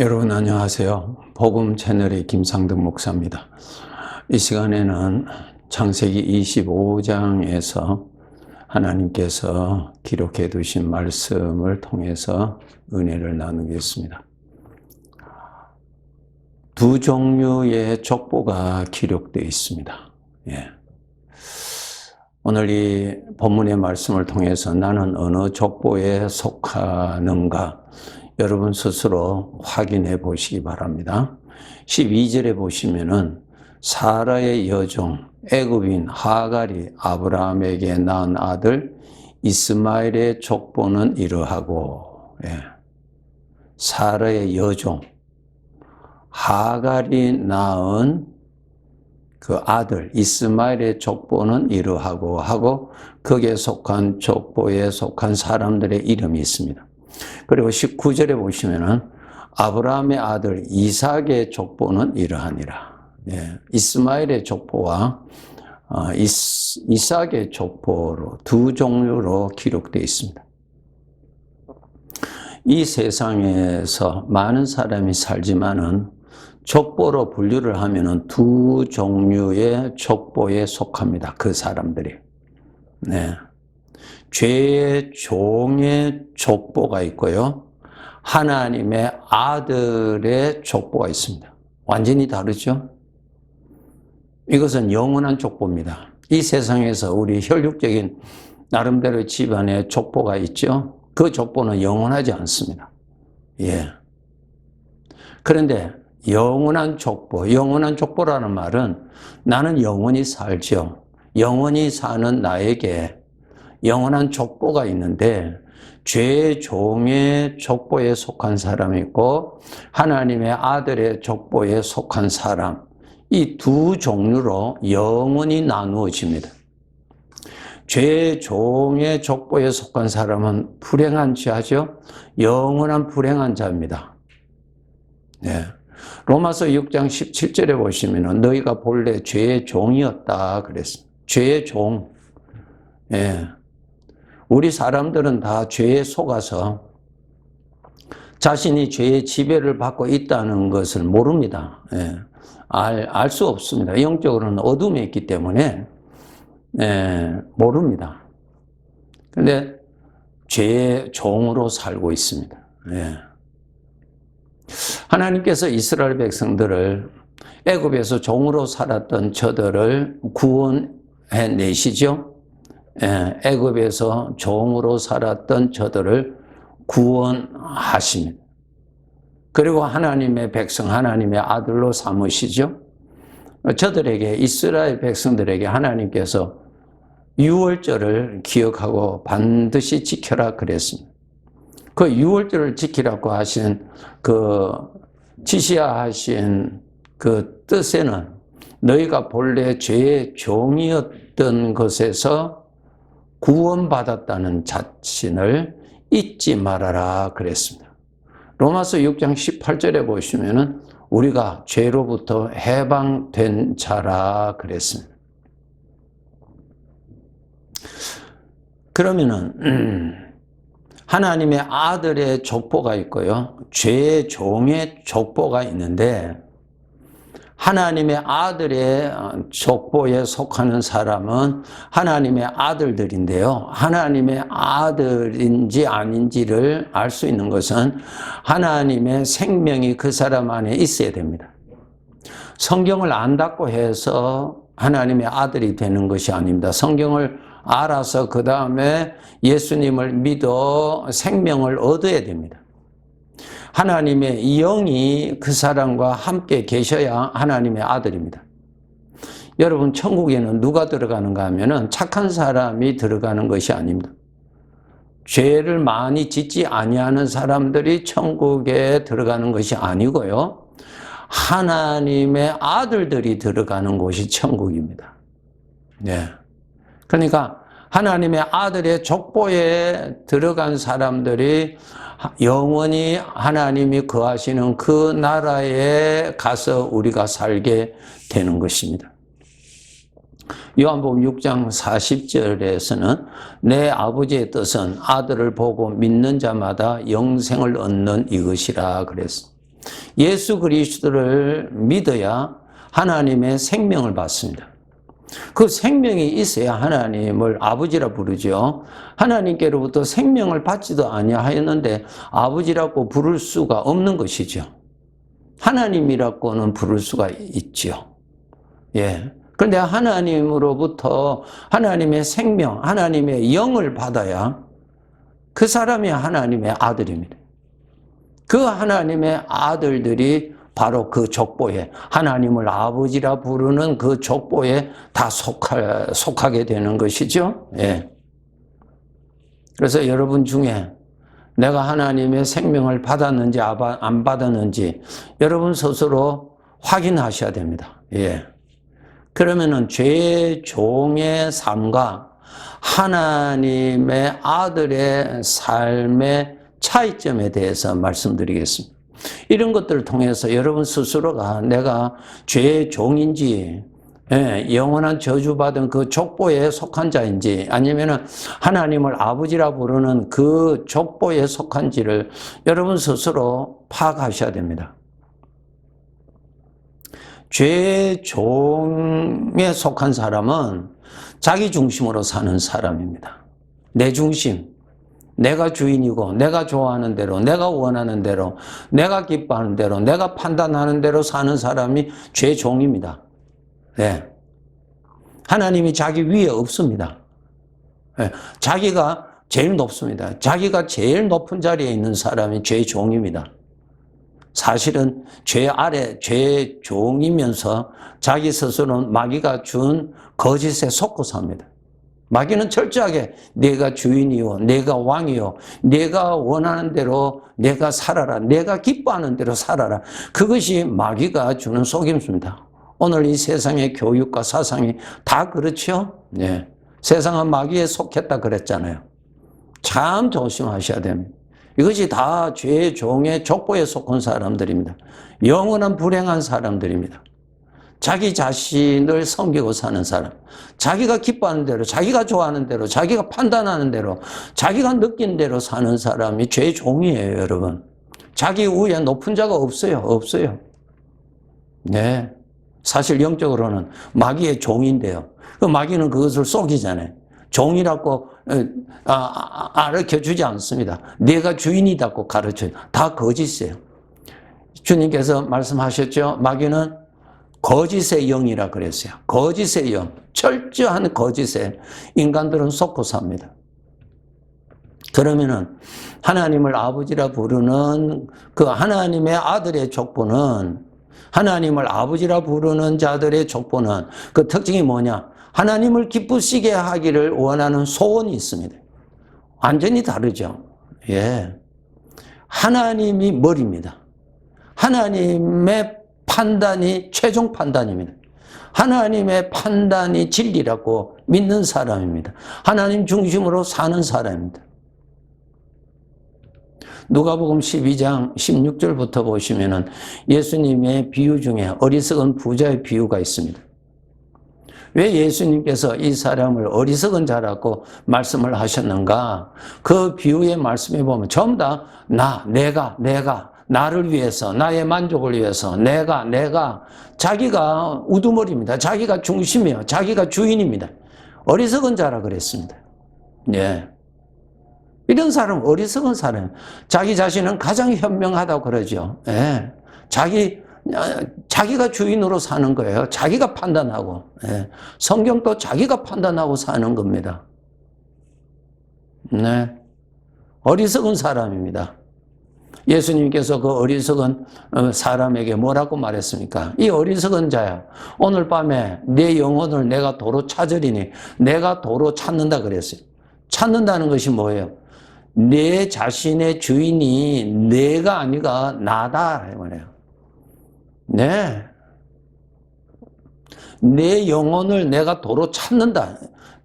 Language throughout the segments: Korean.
여러분 안녕하세요. 복음 채널의 김상덕 목사입니다. 이 시간에는 창세기 25장에서 하나님께서 기록해 두신 말씀을 통해서 은혜를 나누겠습니다. 두 종류의 족보가 기록되어 있습니다. 오늘 이 본문의 말씀을 통해서 나는 어느 족보에 속하는가 여러분 스스로 확인해 보시기 바랍니다. 12절에 보시면은 사라의 여종 애굽인 하갈이 아브라함에게 낳은 아들 이스마엘의 족보는 이러하고, 사라의 여종 하갈이 낳은 그 아들 이스마엘의 족보는 이러하고 하고 거기에 속한 족보에 속한 사람들의 이름이 있습니다. 그리고 19절에 보시면은 아브라함의 아들 이삭의 족보는 이러하니라. 이스마엘의 족보와 이삭의 족보로 두 종류로 기록되어 있습니다. 이 세상에서 많은 사람이 살지만은 족보로 분류를 하면은 두 종류의 족보에 속합니다. 그 사람들이. 죄의 종의 족보가 있고요. 하나님의 아들의 족보가 있습니다. 완전히 다르죠? 이것은 영원한 족보입니다. 이 세상에서 우리 혈육적인 나름대로 집안의 족보가 있죠? 그 족보는 영원하지 않습니다. 그런데 영원한 족보라는 말은 나는 영원히 살죠. 영원히 사는 나에게 영원한 족보가 있는데 죄의 종의 족보에 속한 사람이 있고 하나님의 아들의 족보에 속한 사람, 이 두 종류로 영원히 나누어집니다. 죄의 종의 족보에 속한 사람은 불행한 자죠. 영원한 불행한 자입니다. 로마서 6장 17절에 보시면 너희가 본래 죄의 종이었다 그랬습니다. 죄의 종. 우리 사람들은 다 죄에 속아서 자신이 죄의 지배를 받고 있다는 것을 모릅니다. 알 수 없습니다. 영적으로는 어둠에 있기 때문에 모릅니다. 그런데 죄의 종으로 살고 있습니다. 하나님께서 이스라엘 백성들을 애굽에서 종으로 살았던 저들을 구원해 내시죠. 애굽에서 종으로 살았던 저들을 구원하십니다. 그리고 하나님의 백성, 하나님의 아들로 삼으시죠. 저들에게, 이스라엘 백성들에게 하나님께서 유월절을 기억하고 반드시 지켜라 그랬습니다. 그 유월절을 지키라고 하신 지시하신 그 뜻에는 너희가 본래 죄의 종이었던 것에서 구원받았다는 자신을 잊지 말아라 그랬습니다. 로마서 6장 18절에 보시면은 우리가 죄로부터 해방된 자라 그랬습니다. 그러면은 하나님의 아들의 족보가 있고요. 죄의 종의 족보가 있는데 하나님의 아들의 족보에 속하는 사람은 하나님의 아들들인데요. 하나님의 아들인지 아닌지를 알 수 있는 것은 하나님의 생명이 그 사람 안에 있어야 됩니다. 성경을 안다고 해서 하나님의 아들이 되는 것이 아닙니다. 성경을 알아서 그 다음에 예수님을 믿어 생명을 얻어야 됩니다. 하나님의 영이 그 사람과 함께 계셔야 하나님의 아들입니다. 여러분 천국에는 누가 들어가는가 하면은 착한 사람이 들어가는 것이 아닙니다. 죄를 많이 짓지 아니하는 사람들이 천국에 들어가는 것이 아니고요. 하나님의 아들들이 들어가는 곳이 천국입니다. 그러니까 하나님의 아들의 족보에 들어간 사람들이 영원히 하나님이 거하시는 그 나라에 가서 우리가 살게 되는 것입니다. 요한복음 6장 40절에서는 내 아버지의 뜻은 아들을 보고 믿는 자마다 영생을 얻는 이것이라 그랬습니다. 예수 그리스도를 믿어야 하나님의 생명을 받습니다. 그 생명이 있어야 하나님을 아버지라 부르죠. 하나님께로부터 생명을 받지도 아니하였는데 아버지라고 부를 수가 없는 것이죠. 하나님이라고는 부를 수가 있죠. 예. 그런데 하나님으로부터 하나님의 생명, 하나님의 영을 받아야 그 사람이 하나님의 아들입니다. 그 하나님의 아들들이 바로 그 족보에, 하나님을 아버지라 부르는 그 족보에 다 속하게 되는 것이죠. 예. 그래서 여러분 중에 내가 하나님의 생명을 받았는지 안 받았는지 여러분 스스로 확인하셔야 됩니다. 예. 그러면은 죄의 종의 삶과 하나님의 아들의 삶의 차이점에 대해서 말씀드리겠습니다. 이런 것들을 통해서 여러분 스스로가 내가 죄의 종인지, 영원한 저주받은 그 족보에 속한 자인지, 아니면은 하나님을 아버지라 부르는 그 족보에 속한지를 여러분 스스로 파악하셔야 됩니다. 죄의 종에 속한 사람은 자기 중심으로 사는 사람입니다. 내 중심. 내가 주인이고 내가 좋아하는 대로, 내가 원하는 대로, 내가 기뻐하는 대로, 내가 판단하는 대로 사는 사람이 죄의 종입니다. 네. 하나님이 자기 위에 없습니다. 네. 자기가 제일 높습니다. 자기가 제일 높은 자리에 있는 사람이 죄의 종입니다. 사실은 죄 아래, 죄의 종이면서 자기 스스로는 마귀가 준 거짓에 속고 삽니다. 마귀는 철저하게 내가 주인이요, 내가 왕이요, 내가 원하는 대로 내가 살아라, 내가 기뻐하는 대로 살아라. 그것이 마귀가 주는 속임수입니다. 오늘 이 세상의 교육과 사상이 다 그렇죠? 네. 세상은 마귀에 속했다 그랬잖아요. 참 조심하셔야 됩니다. 이것이 다 죄의 종의 족보에 속한 사람들입니다. 영원한 불행한 사람들입니다. 자기 자신을 섬기고 사는 사람, 자기가 기뻐하는 대로, 자기가 좋아하는 대로, 자기가 판단하는 대로, 자기가 느낀 대로 사는 사람이 죄의 종이에요, 여러분. 자기 위에 높은 자가 없어요. 없어요. 네. 사실 영적으로는 마귀의 종인데요. 그 마귀는 그것을 속이잖아요. 종이라고 가르쳐주지 않습니다. 내가 주인이라고 가르쳐요. 다 거짓이에요. 주님께서 말씀하셨죠. 마귀는 거짓의 영이라 그랬어요. 거짓의 영, 철저한 거짓에 인간들은 속고 삽니다. 그러면은 하나님을 아버지라 부르는 그 하나님의 아들의 족보는, 하나님을 아버지라 부르는 자들의 족보는 그 특징이 뭐냐? 하나님을 기쁘시게 하기를 원하는 소원이 있습니다. 완전히 다르죠. 예. 하나님이 머리입니다. 하나님의 판단이 최종 판단입니다. 하나님의 판단이 진리라고 믿는 사람입니다. 하나님 중심으로 사는 사람입니다. 누가복음 12장 16절부터 보시면은 예수님의 비유 중에 어리석은 부자의 비유가 있습니다. 왜 예수님께서 이 사람을 어리석은 자라고 말씀을 하셨는가? 그 비유의 말씀에 보면 전부 다 내가 나를 위해서, 나의 만족을 위해서, 내가 자기가 우두머리입니다. 자기가 중심이에요. 자기가 주인입니다. 어리석은 자라 그랬습니다. 예. 이런 사람, 어리석은 사람. 자기 자신은 가장 현명하다고 그러죠. 예. 자기가 주인으로 사는 거예요. 자기가 판단하고. 예. 성경도 자기가 판단하고 사는 겁니다. 네. 어리석은 사람입니다. 예수님께서 그 어리석은 사람에게 뭐라고 말했습니까? 이 어리석은 자야, 오늘 밤에 내 영혼을 내가 도로 찾으리니, 내가 도로 찾는다 그랬어요. 찾는다는 것이 뭐예요? 내 자신의 주인이 내가 아니가 나다. 이거네요. 네. 내 영혼을 내가 도로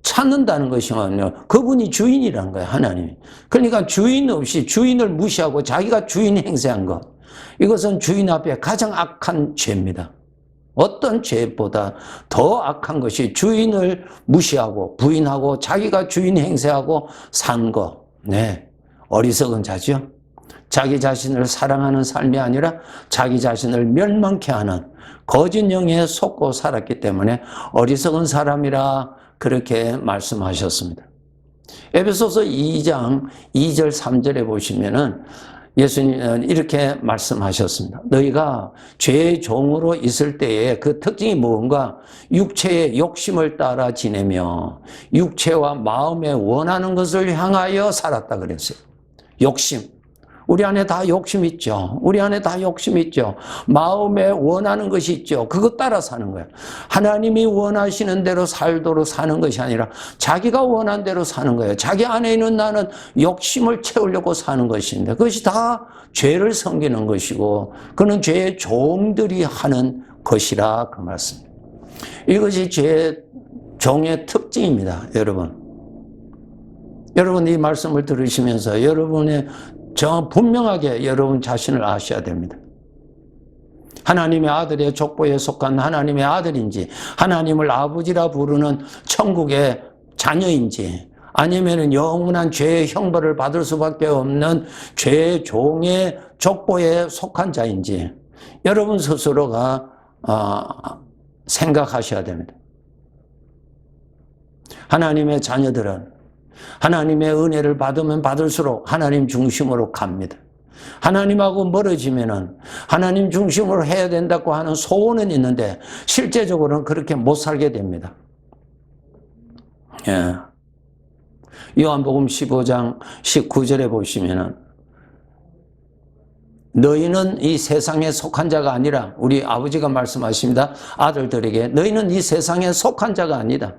찾는다는 것이면요, 그분이 주인이라는 거예요, 하나님이. 그러니까 주인 없이 주인을 무시하고 자기가 주인 행세한 것, 이것은 주인 앞에 가장 악한 죄입니다. 어떤 죄보다 더 악한 것이 주인을 무시하고 부인하고 자기가 주인 행세하고 산 것. 네, 어리석은 자죠. 자기 자신을 사랑하는 삶이 아니라 자기 자신을 멸망케 하는 거짓 영에 속고 살았기 때문에 어리석은 사람이라 그렇게 말씀하셨습니다. 에베소서 2장 2절 3절에 보시면은 예수님은 이렇게 말씀하셨습니다. 너희가 죄의 종으로 있을 때에 그 특징이 뭔가? 육체의 욕심을 따라 지내며 육체와 마음에 원하는 것을 향하여 살았다 그랬어요. 욕심. 우리 안에 다 욕심 있죠. 우리 안에 다 욕심 있죠. 마음에 원하는 것이 있죠. 그것 따라 사는 거예요. 하나님이 원하시는 대로 살도록 사는 것이 아니라 자기가 원하는 대로 사는 거예요. 자기 안에 있는 나는 욕심을 채우려고 사는 것인데 그것이 다 죄를 섬기는 것이고 그는 죄의 종들이 하는 것이라 그 말씀입니다. 이것이 죄의 종의 특징입니다. 여러분 이 말씀을 들으시면서 여러분의 분명하게 여러분 자신을 아셔야 됩니다. 하나님의 아들의 족보에 속한 하나님의 아들인지 하나님을 아버지라 부르는 천국의 자녀인지 아니면 영원한 죄의 형벌을 받을 수밖에 없는 죄의 종의 족보에 속한 자인지 여러분 스스로가 생각하셔야 됩니다. 하나님의 자녀들은 하나님의 은혜를 받으면 받을수록 하나님 중심으로 갑니다. 하나님하고 멀어지면은 하나님 중심으로 해야 된다고 하는 소원은 있는데 실제적으로는 그렇게 못 살게 됩니다. 예. 요한복음 15장 19절에 보시면은 너희는 이 세상에 속한 자가 아니라 우리 아버지가 말씀하십니다. 아들들에게 너희는 이 세상에 속한 자가 아니다.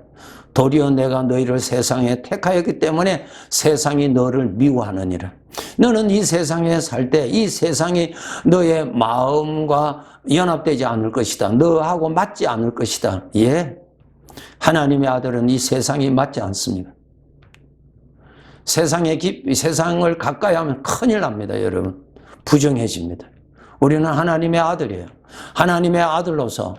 도리어 내가 너희를 세상에 택하였기 때문에 세상이 너를 미워하느니라. 너는 이 세상에 살 때 이 세상이 너의 마음과 연합되지 않을 것이다. 너하고 맞지 않을 것이다. 예. 하나님의 아들은 이 세상이 맞지 않습니다. 세상을 가까이 하면 큰일 납니다, 여러분. 부정해집니다. 우리는 하나님의 아들이에요. 하나님의 아들로서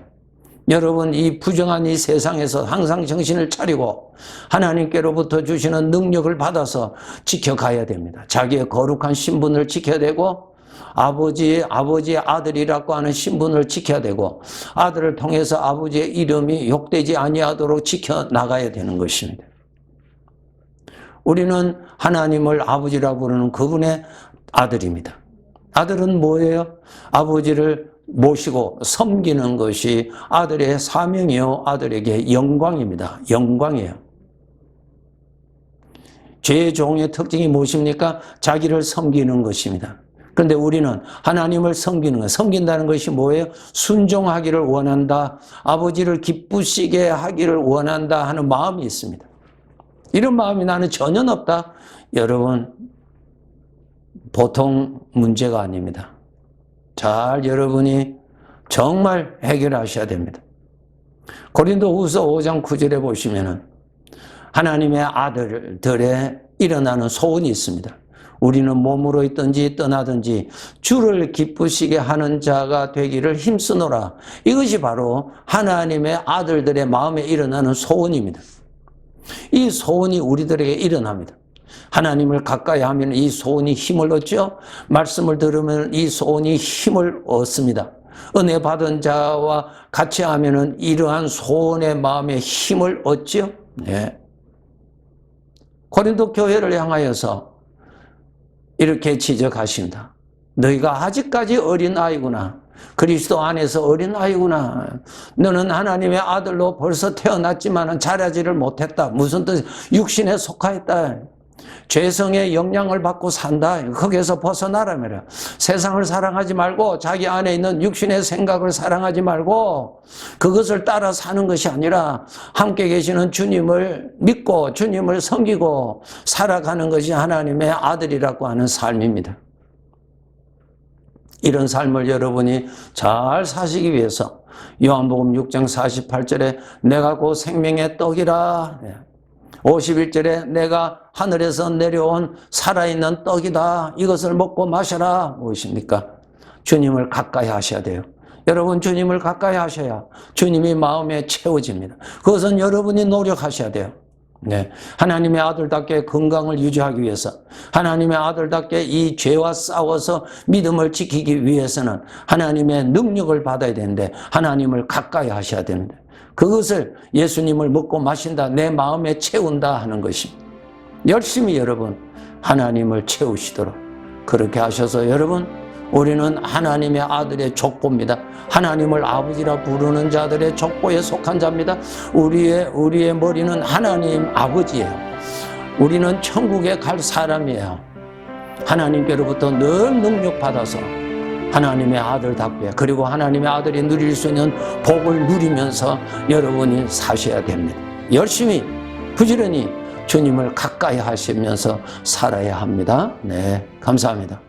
여러분 이 부정한 이 세상에서 항상 정신을 차리고 하나님께로부터 주시는 능력을 받아서 지켜가야 됩니다. 자기의 거룩한 신분을 지켜야 되고 아버지의 아들이라고 하는 신분을 지켜야 되고 아들을 통해서 아버지의 이름이 욕되지 아니하도록 지켜나가야 되는 것입니다. 우리는 하나님을 아버지라고 부르는 그분의 아들입니다. 아들은 뭐예요? 아버지를 모시고 섬기는 것이 아들의 사명이요 아들에게 영광입니다. 영광이에요. 죄의 종의 특징이 무엇입니까? 자기를 섬기는 것입니다. 그런데 우리는 하나님을 섬긴다는 것이 뭐예요? 순종하기를 원한다. 아버지를 기쁘시게 하기를 원한다 하는 마음이 있습니다. 이런 마음이 나는 전혀 없다. 여러분 보통 문제가 아닙니다. 잘 여러분이 정말 해결하셔야 됩니다. 고린도후서 5장 9절에 보시면은 하나님의 아들들의 일어나는 소원이 있습니다. 우리는 몸으로 있든지 떠나든지 주를 기쁘시게 하는 자가 되기를 힘쓰노라. 이것이 바로 하나님의 아들들의 마음에 일어나는 소원입니다. 이 소원이 우리들에게 일어납니다. 하나님을 가까이 하면 이 소원이 힘을 얻죠. 말씀을 들으면 이 소원이 힘을 얻습니다. 은혜 받은 자와 같이 하면은 이러한 소원의 마음에 힘을 얻죠. 네. 고린도 교회를 향하여서 이렇게 지적하십니다. 너희가 아직까지 어린아이구나. 그리스도 안에서 어린아이구나. 너는 하나님의 아들로 벌써 태어났지만 자라지를 못했다. 무슨 뜻? 육신에 속하였다. 죄성의 영향을 받고 산다. 거기에서 벗어나라며. 세상을 사랑하지 말고 자기 안에 있는 육신의 생각을 사랑하지 말고 그것을 따라 사는 것이 아니라 함께 계시는 주님을 믿고 주님을 섬기고 살아가는 것이 하나님의 아들이라고 하는 삶입니다. 이런 삶을 여러분이 잘 사시기 위해서 요한복음 6장 48절에 내가 곧 생명의 떡이라 51절에 내가 하늘에서 내려온 살아있는 떡이다. 이것을 먹고 마셔라. 무엇입니까? 주님을 가까이 하셔야 돼요. 여러분 주님을 가까이 하셔야 주님이 마음에 채워집니다. 그것은 여러분이 노력하셔야 돼요. 네. 하나님의 아들답게 건강을 유지하기 위해서, 하나님의 아들답게 이 죄와 싸워서 믿음을 지키기 위해서는 하나님의 능력을 받아야 되는데, 하나님을 가까이 하셔야 되는데, 그것을 예수님을 먹고 마신다, 내 마음에 채운다 하는 것입니다. 열심히 여러분 하나님을 채우시도록 그렇게 하셔서 여러분, 우리는 하나님의 아들의 족보입니다. 하나님을 아버지라 부르는 자들의 족보에 속한 자입니다. 우리의 머리는 하나님 아버지예요. 우리는 천국에 갈 사람이에요. 하나님께로부터 늘 능력받아서 하나님의 아들답게, 그리고 하나님의 아들이 누릴 수 있는 복을 누리면서 여러분이 사셔야 됩니다. 열심히 부지런히 주님을 가까이 하시면서 살아야 합니다. 네, 감사합니다.